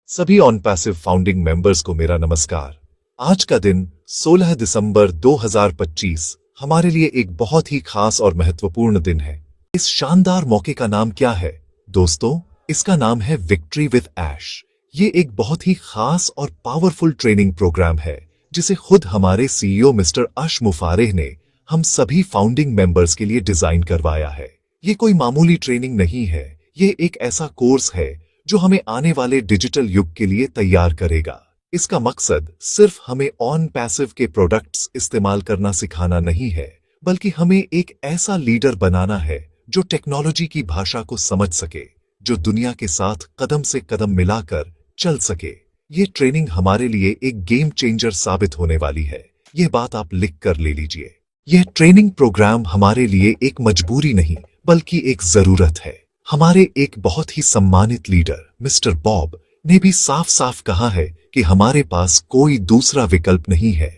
सभी on passive founding members को मेरा नमस्कार। आज का दिन 16 दिसंबर 2025 हमारे लिए एक बहुत ही खास और महत्वपूर्ण दिन है। इस शानदार मौके का नाम क्या है दोस्तों? इसका नाम है विक्ट्री विद ऐश। ये एक बहुत ही खास और पावरफुल ट्रेनिंग प्रोग्राम है जिसे खुद हमारे सीईओ मिस्टर अश मुफारेह ने हम सभी फाउंडिंग मेंबर्स के लिए डिजाइन करवाया है। ये कोई मामूली ट्रेनिंग नहीं है, ये एक ऐसा कोर्स है जो हमें आने वाले डिजिटल युग के लिए तैयार करेगा। इसका मकसद सिर्फ हमें ऑन पैसिव के प्रोडक्ट्स इस्तेमाल करना सिखाना नहीं है, बल्कि हमें एक ऐसा लीडर बनाना है जो टेक्नोलॉजी की भाषा को समझ सके, जो दुनिया के साथ कदम से कदम मिलाकर चल सके। ये ट्रेनिंग हमारे लिए एक गेम चेंजर साबित होने वाली है। यह बात आप लिख कर ले लीजिए। यह ट्रेनिंग प्रोग्राम हमारे लिए एक मजबूरी नहीं, बल्कि एक जरूरत है। हमारे एक बहुत ही सम्मानित लीडर मिस्टर बॉब ने भी साफ साफ कहा है कि हमारे पास कोई दूसरा विकल्प नहीं है।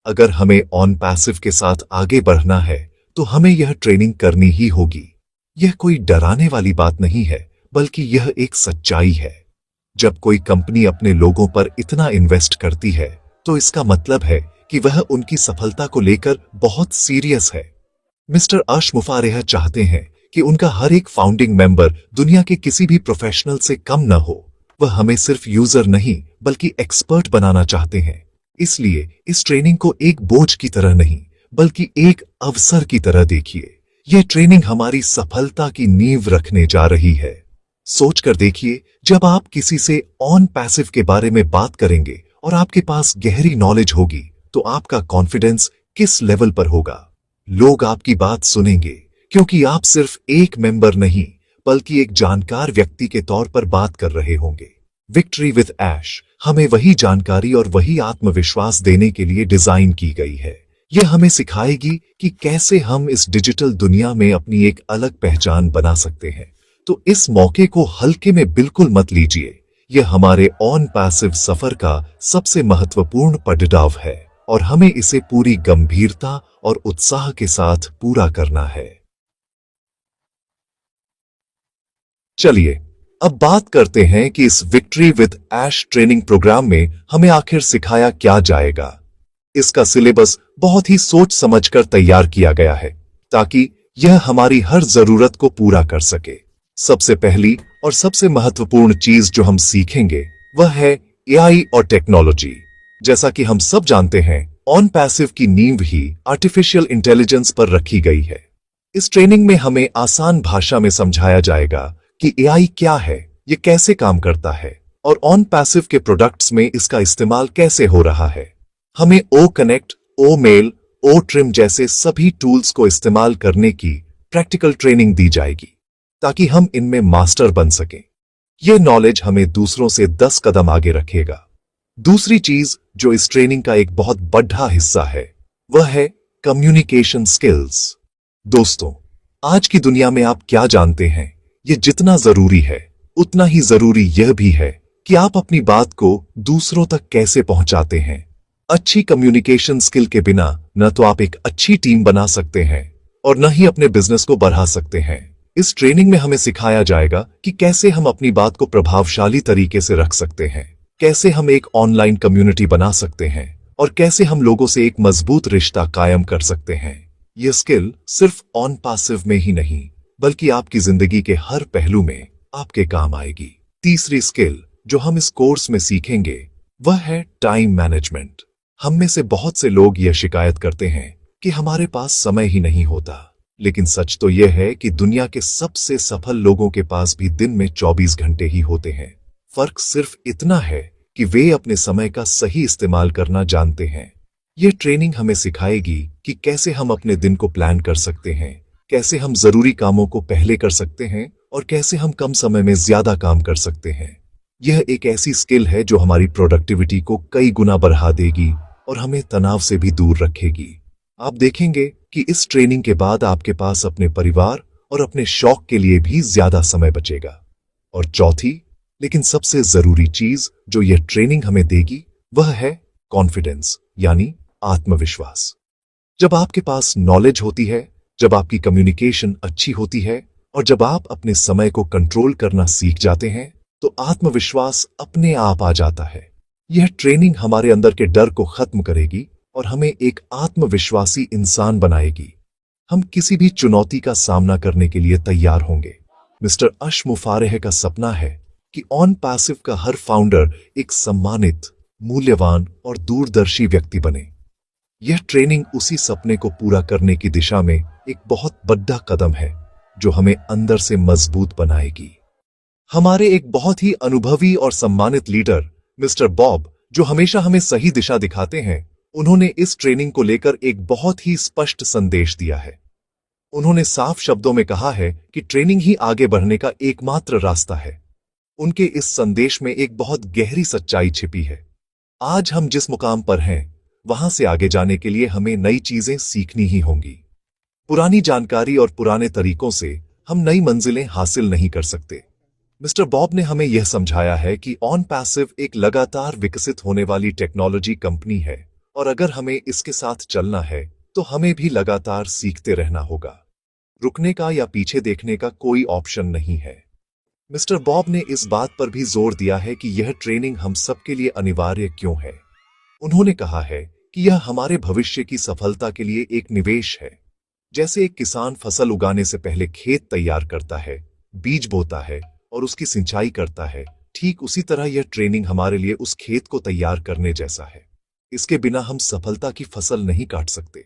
अगर हमें ऑन पैसिव के साथ आगे बढ़ना है तो हमें यह ट्रेनिंग करनी ही होगी। यह कोई डराने वाली बात नहीं है, बल्कि यह एक सच्चाई है। जब कोई कंपनी अपने लोगों पर इतना इन्वेस्ट करती है तो इसका मतलब है कि वह उनकी सफलता को लेकर बहुत सीरियस है। मिस्टर अश मुफारेह चाहते हैं कि उनका हर एक फाउंडिंग मेंबर दुनिया के किसी भी प्रोफेशनल से कम न हो। वह हमें सिर्फ यूजर नहीं बल्कि एक्सपर्ट बनाना चाहते हैं। इसलिए इस ट्रेनिंग को एक बोझ की तरह नहीं, बल्कि एक अवसर की तरह देखिए। यह ट्रेनिंग हमारी सफलता की नींव रखने जा रही है। सोचकर देखिए, जब आप किसी से ऑन पैसिव के बारे में बात करेंगे और आपके पास गहरी नॉलेज होगी तो आपका कॉन्फिडेंस किस लेवल पर होगा। लोग आपकी बात सुनेंगे क्योंकि आप सिर्फ एक मेंबर नहीं, बल्कि एक जानकार व्यक्ति के तौर पर बात कर रहे होंगे। विक्ट्री विद ऐश हमें वही जानकारी और वही आत्मविश्वास देने के लिए डिजाइन की गई है। यह हमें सिखाएगी कि कैसे हम इस डिजिटल दुनिया में अपनी एक अलग पहचान बना सकते हैं। तो इस मौके को हल्के में बिल्कुल मत लीजिए। यह हमारे ऑन पैसिव सफर का सबसे महत्वपूर्ण पड़ाव है और हमें इसे पूरी गंभीरता और उत्साह के साथ पूरा करना है। चलिए अब बात करते हैं कि इस victory with Ash training program में हमें आखिर सिखाया क्या जाएगा। इसका सिलेबस बहुत ही सोच समझकर तैयार किया गया है ताकि यह हमारी हर जरूरत को पूरा कर सके। सबसे पहली और सबसे महत्वपूर्ण चीज जो हम सीखेंगे वह है एआई और टेक्नोलॉजी। जैसा कि हम सब जानते हैं, ऑन पैसिव की नींव ही आर्टिफिशियल इंटेलिजेंस पर रखी गई है। इस ट्रेनिंग में हमें आसान भाषा में समझाया जाएगा कि एआई क्या है, ये कैसे काम करता है और ऑन पैसिव के प्रोडक्ट्स में इसका इस्तेमाल कैसे हो रहा है। हमें ओ कनेक्ट, ओ मेल, ओ ट्रिम जैसे सभी टूल्स को इस्तेमाल करने की प्रैक्टिकल ट्रेनिंग दी जाएगी ताकि हम इनमें मास्टर बन सकें। यह नॉलेज हमें दूसरों से 10 कदम आगे रखेगा। दूसरी चीज जो इस ट्रेनिंग का एक बहुत बड़ा हिस्सा है वह है कम्युनिकेशन स्किल्स। दोस्तों, आज की दुनिया में आप क्या जानते हैं, ये जितना जरूरी है उतना ही जरूरी यह भी है कि आप अपनी बात को दूसरों तक कैसे पहुंचाते हैं। अच्छी कम्युनिकेशन स्किल के बिना न तो आप एक अच्छी टीम बना सकते हैं और न ही अपने बिजनेस को बढ़ा सकते हैं। इस ट्रेनिंग में हमें सिखाया जाएगा कि कैसे हम अपनी बात को प्रभावशाली तरीके से रख सकते हैं, कैसे हम एक ऑनलाइन कम्युनिटी बना सकते हैं और कैसे हम लोगों से एक मजबूत रिश्ता कायम कर सकते हैं। यह स्किल सिर्फ ऑन पैसिव में ही नहीं, बल्कि आपकी जिंदगी के हर पहलू में आपके काम आएगी। तीसरी स्किल जो हम इस कोर्स में सीखेंगे वह है टाइम मैनेजमेंट। हम में से बहुत से लोग यह शिकायत करते हैं कि हमारे पास समय ही नहीं होता, लेकिन सच तो यह है कि दुनिया के सबसे सफल लोगों के पास भी दिन में 24 घंटे ही होते हैं। फर्क सिर्फ इतना है कि वे अपने समय का सही इस्तेमाल करना जानते हैं। यह ट्रेनिंग हमें सिखाएगी कि कैसे हम अपने दिन को प्लान कर सकते हैं, कैसे हम जरूरी कामों को पहले कर सकते हैं और कैसे हम कम समय में ज्यादा काम कर सकते हैं। यह एक ऐसी स्किल है जो हमारी प्रोडक्टिविटी को कई गुना बढ़ा देगी और हमें तनाव से भी दूर रखेगी। आप देखेंगे कि इस ट्रेनिंग के बाद आपके पास अपने परिवार और अपने शौक के लिए भी ज्यादा समय बचेगा। और चौथी लेकिन सबसे जरूरी चीज जो यह ट्रेनिंग हमें देगी वह है कॉन्फिडेंस, यानी आत्मविश्वास। जब आपके पास नॉलेज होती है, जब आपकी कम्युनिकेशन अच्छी होती है और जब आप अपने समय को कंट्रोल करना सीख जाते हैं तो आत्मविश्वास अपने आप आ जाता है। यह ट्रेनिंग हमारे अंदर के डर को खत्म करेगी और हमें एक आत्मविश्वासी इंसान बनाएगी। हम किसी भी चुनौती का सामना करने के लिए तैयार होंगे। मिस्टर अश मुफारेह का सपना है कि ऑन पैसिव का हर फाउंडर एक सम्मानित, मूल्यवान और दूरदर्शी व्यक्ति बने। यह ट्रेनिंग उसी सपने को पूरा करने की दिशा में एक बहुत बड़ा कदम है, जो हमें अंदर से मजबूत बनाएगी। हमारे एक बहुत ही अनुभवी और सम्मानित लीडर मिस्टर बॉब, जो हमेशा हमें सही दिशा दिखाते हैं, उन्होंने इस ट्रेनिंग को लेकर एक बहुत ही स्पष्ट संदेश दिया है। उन्होंने साफ शब्दों में कहा है कि ट्रेनिंग ही आगे बढ़ने का एकमात्र रास्ता है। उनके इस संदेश में एक बहुत गहरी सच्चाई छिपी है। आज हम जिस मुकाम पर हैं, वहां से आगे जाने के लिए हमें नई चीजें सीखनी ही होंगी। पुरानी जानकारी और पुराने तरीकों से हम नई मंजिलें हासिल नहीं कर सकते। मिस्टर बॉब ने हमें यह समझाया है कि ऑन पैसिव एक लगातार विकसित होने वाली टेक्नोलॉजी कंपनी है और अगर हमें इसके साथ चलना है तो हमें भी लगातार सीखते रहना होगा। रुकने का या पीछे देखने का कोई ऑप्शन नहीं है। मिस्टर बॉब ने इस बात पर भी जोर दिया है कि यह ट्रेनिंग हम सबके लिए अनिवार्य क्यों है। उन्होंने कहा है कि यह हमारे भविष्य की सफलता के लिए एक निवेश है। जैसे एक किसान फसल उगाने से पहले खेत तैयार करता है, बीज बोता है और उसकी सिंचाई करता है, ठीक उसी तरह यह ट्रेनिंग हमारे लिए उस खेत को तैयार करने जैसा है। इसके बिना हम सफलता की फसल नहीं काट सकते।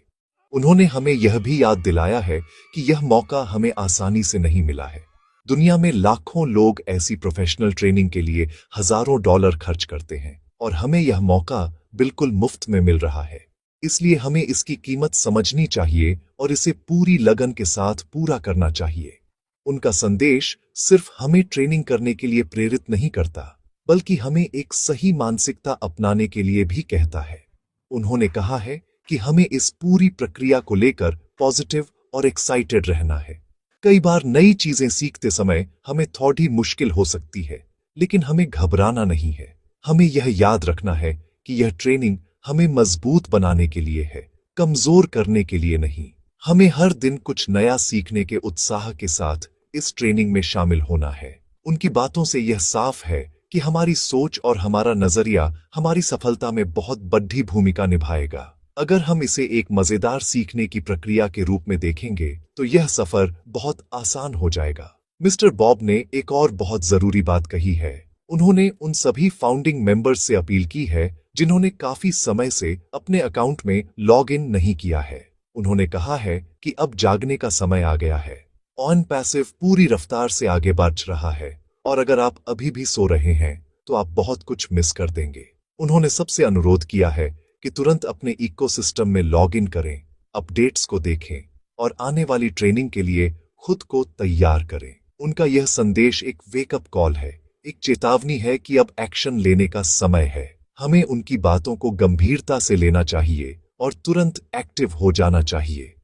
उन्होंने हमें यह भी याद दिलाया है कि यह मौका हमें आसानी से नहीं मिला है। दुनिया में लाखों लोग ऐसी प्रोफेशनल ट्रेनिंग के लिए हजारों डॉलर खर्च करते हैं और हमें यह मौका बिल्कुल मुफ्त में मिल रहा है। इसलिए हमें इसकी कीमत समझनी चाहिए और इसे पूरी लगन के साथ पूरा करना चाहिए। उनका संदेश सिर्फ हमें ट्रेनिंग करने के लिए प्रेरित नहीं करता, बल्कि हमें एक सही मानसिकता अपनाने के लिए भी कहता है। उन्होंने कहा है कि हमें इस पूरी प्रक्रिया को लेकर पॉजिटिव और एक्साइटेड रहना है। कई बार नई चीजें सीखते समय हमें थोड़ी मुश्किल हो सकती है, लेकिन हमें घबराना नहीं है। हमें यह याद रखना है कि यह ट्रेनिंग हमें मजबूत बनाने के लिए है, कमजोर करने के लिए नहीं। हमें हर दिन कुछ नया सीखने के उत्साह के साथ इस ट्रेनिंग में शामिल होना है। उनकी बातों से यह साफ है कि हमारी सोच और हमारा नजरिया हमारी सफलता में बहुत बड़ी भूमिका निभाएगा। अगर हम इसे एक मजेदार सीखने की प्रक्रिया के रूप में देखेंगे तो यह सफर बहुत आसान हो जाएगा। मिस्टर बॉब ने एक और बहुत जरूरी बात कही है। उन्होंने उन सभी फाउंडिंग मेंबर्स से अपील की है जिन्होंने काफी समय से अपने अकाउंट में लॉग इन नहीं किया है। उन्होंने कहा है कि अब जागने का समय आ गया है। ऑन पैसिव पूरी रफ्तार से आगे बढ़ रहा है और अगर आप अभी भी सो रहे हैं तो आप बहुत कुछ मिस कर देंगे। उन्होंने सबसे अनुरोध किया है कि तुरंत अपने इकोसिस्टम में लॉग इन करें, अपडेट्स को देखें और आने वाली ट्रेनिंग के लिए खुद को तैयार करें। उनका यह संदेश एक वेकअप कॉल है, एक चेतावनी है कि अब एक्शन लेने का समय है। हमें उनकी बातों को गंभीरता से लेना चाहिए और तुरंत एक्टिव हो जाना चाहिए।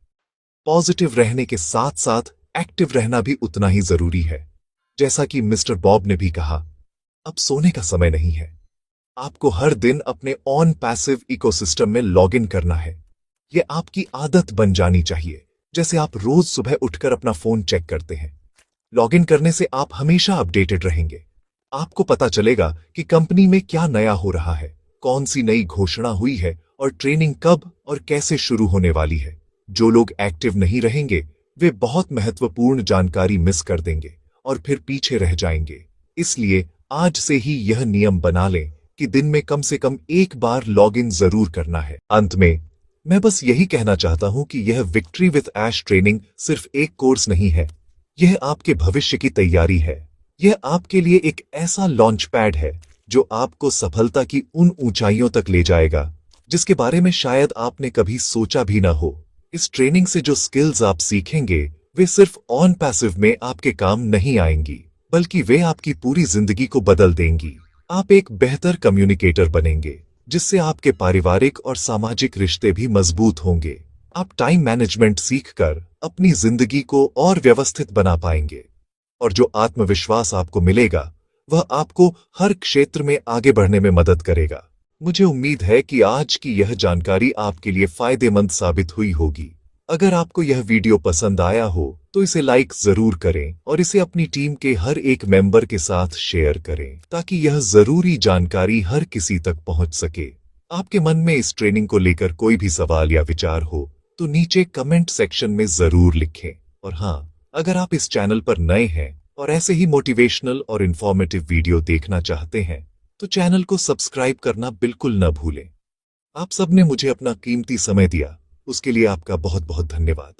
पॉजिटिव रहने के साथ साथ एक्टिव रहना भी उतना ही जरूरी है। जैसा कि मिस्टर बॉब ने भी कहा, अब सोने का समय नहीं है। आपको हर दिन अपने ऑन पैसिव इकोसिस्टम में लॉग इन करना है। यह आपकी आदत बन जानी चाहिए, जैसे आप रोज सुबह उठकर अपना फोन चेक करते हैं। लॉग इन करने से आप हमेशा अपडेटेड रहेंगे। आपको पता चलेगा कि कंपनी में क्या नया हो रहा है, कौन सी नई घोषणा हुई है और ट्रेनिंग कब और कैसे शुरू होने वाली है। जो लोग एक्टिव नहीं रहेंगे वे बहुत महत्वपूर्ण जानकारी मिस कर देंगे और फिर पीछे रह जाएंगे। इसलिए आज से ही यह नियम बना लें कि दिन में कम से कम एक बार लॉग इन जरूर करना है। अंत में मैं बस यही कहना चाहता हूं कि यह विक्ट्री विद ऐश ट्रेनिंग सिर्फ एक कोर्स नहीं है, यह आपके भविष्य की तैयारी है। यह आपके लिए एक ऐसा लॉन्च पैड है जो आपको सफलता की उन ऊंचाइयों तक ले जाएगा जिसके बारे में शायद आपने कभी सोचा भी ना हो। इस ट्रेनिंग से जो स्किल्स आप सीखेंगे वे सिर्फ ऑन पैसिव में आपके काम नहीं आएंगी, बल्कि वे आपकी पूरी जिंदगी को बदल देंगी। आप एक बेहतर कम्युनिकेटर बनेंगे, जिससे आपके पारिवारिक और सामाजिक रिश्ते भी मजबूत होंगे। आप टाइम मैनेजमेंट सीखकर अपनी जिंदगी को और व्यवस्थित बना पाएंगे और जो आत्मविश्वास आपको मिलेगा वह आपको हर क्षेत्र में आगे बढ़ने में मदद करेगा। मुझे उम्मीद है कि आज की यह जानकारी आपके लिए फायदेमंद साबित हुई होगी। अगर आपको यह वीडियो पसंद आया हो तो इसे लाइक जरूर करें और इसे अपनी टीम के हर एक मेंबर के साथ शेयर करें ताकि यह जरूरी जानकारी हर किसी तक पहुंच सके। आपके मन में इस ट्रेनिंग को लेकर कोई भी सवाल या विचार हो तो नीचे कमेंट सेक्शन में जरूर लिखें। और हाँ, अगर आप इस चैनल पर नए हैं और ऐसे ही मोटिवेशनल और इंफॉर्मेटिव वीडियो देखना चाहते हैं तो चैनल को सब्सक्राइब करना बिल्कुल न भूलें। आप सबने मुझे अपना कीमती समय दिया, उसके लिए आपका बहुत बहुत धन्यवाद।